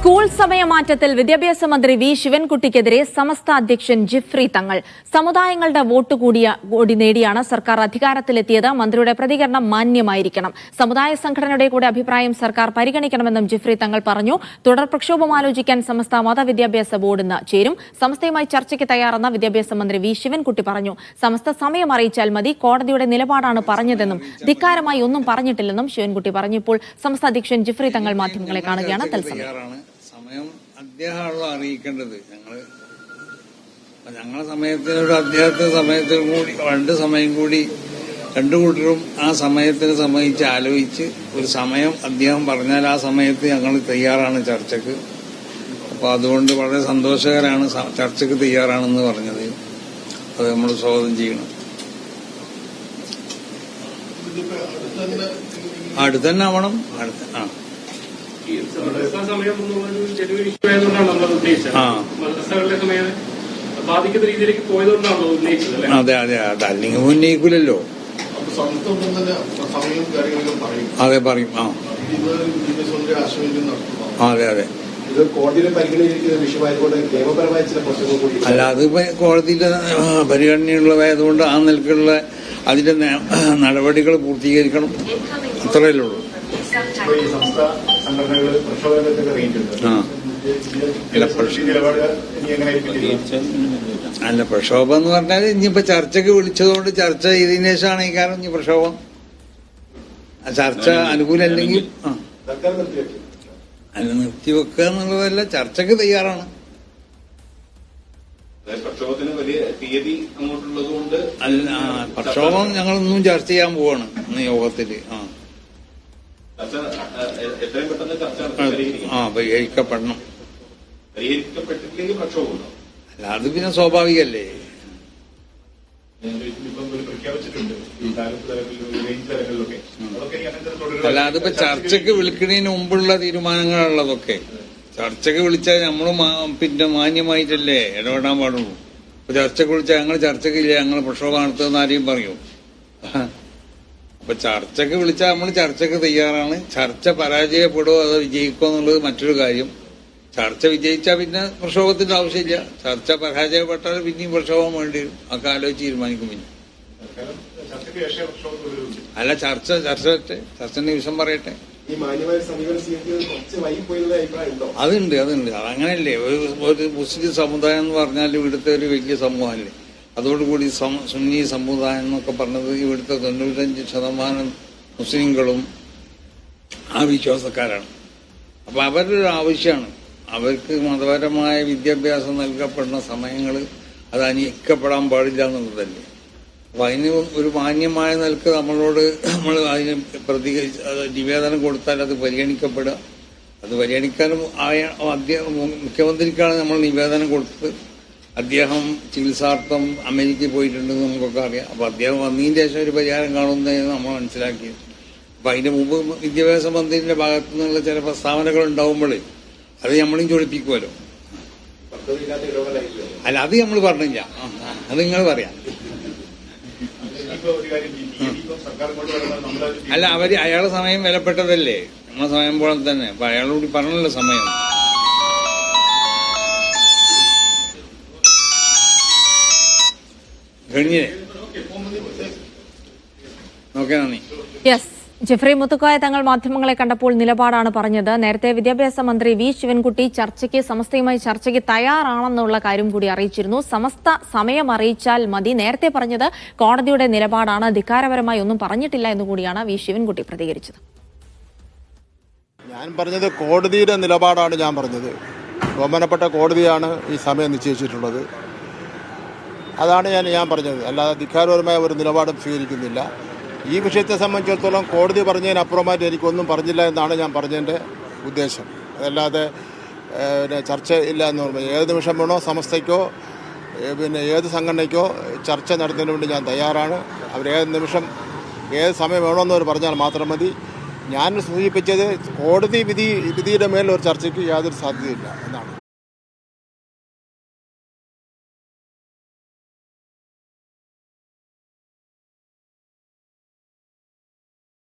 School സമയമാറ്റത്തിൽ വിദ്യാഭ്യാസ മന്ത്രി V ശിവൻകുട്ടിക്കെതിരെ സമസ്ത അധ്യക്ഷൻ ജിഫ്രി തങ്ങൾ. സമുദായങ്ങളുടെ വോട്ട് കൂടി നേടിയാണ് സർക്കാർ അധികാരത്തിലെത്തിയത്. മന്ത്രിയുടെ പ്രതികരണം മാന്യമായിരിക്കണം. സമുദായ സംഘടനയുടെ കൂടെ അഭിപ്രായം സർക്കാർ പരിഗണിക്കണമെന്നും ജിഫ്രി തങ്ങൾ പറഞ്ഞു. തുടർ പ്രക്ഷോഭം ആലോചിക്കാൻ സമസ്ത മതവിദ്യാഭ്യാസ ബോർഡ് ഇന്ന് ചേരും. സമസ്തയുമായി ചർച്ചയ്ക്ക് തയ്യാറെന്ന വിദ്യാഭ്യാസ മന്ത്രി വി ശിവൻകുട്ടി പറഞ്ഞു. സമസ്ത സമയം അറിയിച്ചാൽ മതി. കോടതിയുടെ നിലപാടാണ് പറഞ്ഞതെന്നും ധിക്കാരമായി ഒന്നും പറഞ്ഞിട്ടില്ലെന്നും ശിവൻകുട്ടി പറഞ്ഞു. ഇപ്പോൾ സമസ്ത അധ്യക്ഷൻ ജിഫ്രി തങ്ങൾ മാധ്യമങ്ങളെ കാണുകയാണ്. സമയം അദ്ദേഹമാണല്ലോ അറിയിക്കേണ്ടത്. ഞങ്ങളെ സമയത്തിനൊരു അദ്ദേഹത്തിന്റെ സമയത്തിന് കൂടി രണ്ട് സമയം കൂടി രണ്ടു കൂട്ടരും ആ സമയത്തിന് സംബന്ധിച്ച് ആലോചിച്ച് ഒരു സമയം അദ്ദേഹം പറഞ്ഞാൽ ആ സമയത്ത് ഞങ്ങൾ തയ്യാറാണ് ചർച്ചക്ക്. അപ്പോൾ അതുകൊണ്ട് വളരെ സന്തോഷകരാണ് ചർച്ചക്ക് തയ്യാറാണെന്ന് പറഞ്ഞത്. അത് നമ്മൾ സ്വാഗതം ചെയ്യണം. അടുത്തന്നെ ആവണം. അതെ അതെ അതെ, അല്ലെങ്കിൽ ഉന്നയിക്കൂലല്ലോ. അതെ പറയും. അതെ അതെ അല്ല, അത് കോടതിയിലെ പരിഗണനയുള്ളതായതുകൊണ്ട് ആ നിലക്കുള്ള അതിന്റെ നടപടികൾ പൂർത്തീകരിക്കണം. അത്രയല്ലേ ഉള്ളൂ. അല്ല, പ്രക്ഷോഭം എന്ന് പറഞ്ഞാൽ ഇനിയിപ്പോ ചർച്ചക്ക് വിളിച്ചതുകൊണ്ട് ചർച്ച ചെയ്തതിനു ശേഷമാണ് ഈ കാരണം ഇനി പ്രക്ഷോഭം. ചർച്ച അനുകൂലമല്ലെങ്കിൽ അല്ല, നിർത്തിവെക്കുക എന്നുള്ളതല്ല, ചർച്ചക്ക് തയ്യാറാണ്. അല്ല, പ്രക്ഷോഭം ഞങ്ങളൊന്നും ചർച്ച ചെയ്യാൻ പോവാണ് ഇന്ന് യോഗത്തില്. പരിഹരിക്കപ്പെടണം. അല്ല, അത് പിന്നെ സ്വാഭാവികല്ലേ. അല്ല, അതിപ്പോ ചർച്ചക്ക് വിളിക്കുന്നതിന് മുമ്പുള്ള തീരുമാനങ്ങളുള്ളതൊക്കെ ചർച്ചക്ക് വിളിച്ചാൽ നമ്മളും പിന്നെ മാന്യമായിട്ടല്ലേ ഇടപെടാൻ പാടുള്ളൂ. ഇപ്പൊ ചർച്ചക്ക് വിളിച്ചാൽ ഞങ്ങൾ ചർച്ചക്കില്ല, ഞങ്ങൾ പ്രക്ഷോഭം നടത്തുമെന്ന് ആരെയും പറയൂ. അപ്പൊ ചർച്ചക്ക് വിളിച്ചാൽ നമ്മൾ ചർച്ചക്ക് തയ്യാറാണ്. ചർച്ച പരാജയപ്പെടുമോ അതോ വിജയിക്കുമോ എന്നുള്ളത് മറ്റൊരു കാര്യം. ചർച്ച വിജയിച്ചാൽ പിന്നെ പ്രക്ഷോഭത്തിന്റെ ആവശ്യമില്ല. ചർച്ച പരാജയപ്പെട്ടാൽ പിന്നെയും പ്രക്ഷോഭം വേണ്ടി വരും. ഒക്കെ ആലോചിച്ച് തീരുമാനിക്കും. പിന്നെ അല്ല, ചർച്ചന്റെ വിഷയം പറയട്ടെ. അതുണ്ട്. അതങ്ങനെയല്ലേ, ഒരു മുസ്ലിം സമുദായം എന്ന് പറഞ്ഞാൽ ഇവിടുത്തെ ഒരു വലിയ സമൂഹമല്ലേ. അതോടുകൂടി സുന്നി സമുദായം എന്നൊക്കെ പറഞ്ഞത് ഇവിടുത്തെ 95% മുസ്ലിങ്ങളും ആ വിശ്വാസക്കാരാണ്. അപ്പൊ അവരുടെ ഒരു ആവശ്യമാണ്. അവർക്ക് മതപരമായ വിദ്യാഭ്യാസം നൽകപ്പെടുന്ന സമയങ്ങൾ അത് അനിയിക്കപ്പെടാൻ പാടില്ല എന്നുള്ളതല്ലേ. അപ്പൊ അതിന് ഒരു മാന്യമായ നിലക്ക് നമ്മൾ അതിന് നിവേദനം കൊടുത്താൽ അത് പരിഗണിക്കപ്പെടുക. അത് പരിഗണിക്കാനും മുഖ്യമന്ത്രിക്കാണ് നമ്മൾ നിവേദനം കൊടുത്തത്. അദ്ദേഹം ചികിത്സാർത്ഥം അമേരിക്കയിൽ പോയിട്ടുണ്ടെന്ന് നമുക്കൊക്കെ അറിയാം. അപ്പൊ അദ്ദേഹം വന്നതിന് ശേഷം ഒരു പരിഹാരം കാണുന്നതെന്ന് നമ്മൾ മനസ്സിലാക്കിയത്. അപ്പൊ അതിന്റെ മുമ്പ് വിദ്യാഭ്യാസ മന്ത്രിയുടെ ഭാഗത്തു നിന്നുള്ള ചില പ്രസ്താവനകൾ ഉണ്ടാവുമ്പോഴേ അത് നമ്മളും ചൊളിപ്പിക്കുമല്ലോ. അല്ല, അത് നമ്മൾ പറഞ്ഞില്ല. അത് നിങ്ങൾ പറയാം. അല്ല, അയാളുടെ സമയം വിലപ്പെട്ടതല്ലേ, നമ്മളെ സമയം പോലെ തന്നെ. അപ്പൊ അയാളോട് പറഞ്ഞല്ലോ സമയം. കഴിഞ്ഞില്ലേ? ഓക്കെ, നന്ദി. യെസ്, ജിഫ്രി മുത്തുക്കോയ തങ്ങൾ മാധ്യമങ്ങളെ കണ്ടപ്പോൾ നിലപാടാണ് പറഞ്ഞത്. നേരത്തെ വിദ്യാഭ്യാസ മന്ത്രി വി ശിവൻകുട്ടി സമസ്തയുമായി ചർച്ചയ്ക്ക് തയ്യാറാണെന്നുള്ള കാര്യം കൂടി അറിയിച്ചിരുന്നു. സമസ്ത സമയം അറിയിച്ചാൽ മതി. നേരത്തെ പറഞ്ഞത് കോടതിയുടെ നിലപാടാണ്, ധിക്കാരപരമായി ഒന്നും പറഞ്ഞിട്ടില്ല എന്നുകൂടിയാണ് വി ശിവൻകുട്ടി പ്രതികരിച്ചത്. ഞാൻ പറഞ്ഞത് കോടതിയുടെ നിലപാടാണ് ഞാൻ പറഞ്ഞത്. ബഹുമാനപ്പെട്ട കോടതിയാണ് ഈ സമയം നിശ്ചയിച്ചിട്ടുള്ളത്. അതാണ് ഞാൻ പറഞ്ഞത്. അല്ലാതെ ധിക്കാരപരമായ ഒരു നിലപാടും സ്വീകരിക്കുന്നില്ല. ഈ വിഷയത്തെ സംബന്ധിച്ചിടത്തോളം കോടതി പറഞ്ഞതിനപ്പുറമായിട്ട് എനിക്കൊന്നും പറഞ്ഞില്ല എന്നാണ് ഞാൻ പറഞ്ഞതിൻ്റെ ഉദ്ദേശം. അതല്ലാതെ ചർച്ച ഇല്ല എന്ന് പറഞ്ഞു. ഏത് നിമിഷം വേണോ സമസ്തയ്ക്കോ ഏത് സംഘടനയ്ക്കോ ചർച്ച നടത്തുന്നതിന് വേണ്ടി ഞാൻ തയ്യാറാണ്. അവരേത് നിമിഷം ഏത് സമയം വേണമെന്നവർ പറഞ്ഞാൽ മാത്രം മതി. ഞാൻ സൂചിപ്പിച്ചത് കോടതി വിധിയുടെ മേലൊരു ചർച്ചയ്ക്ക് യാതൊരു സാധ്യതയില്ല എന്നാണ്.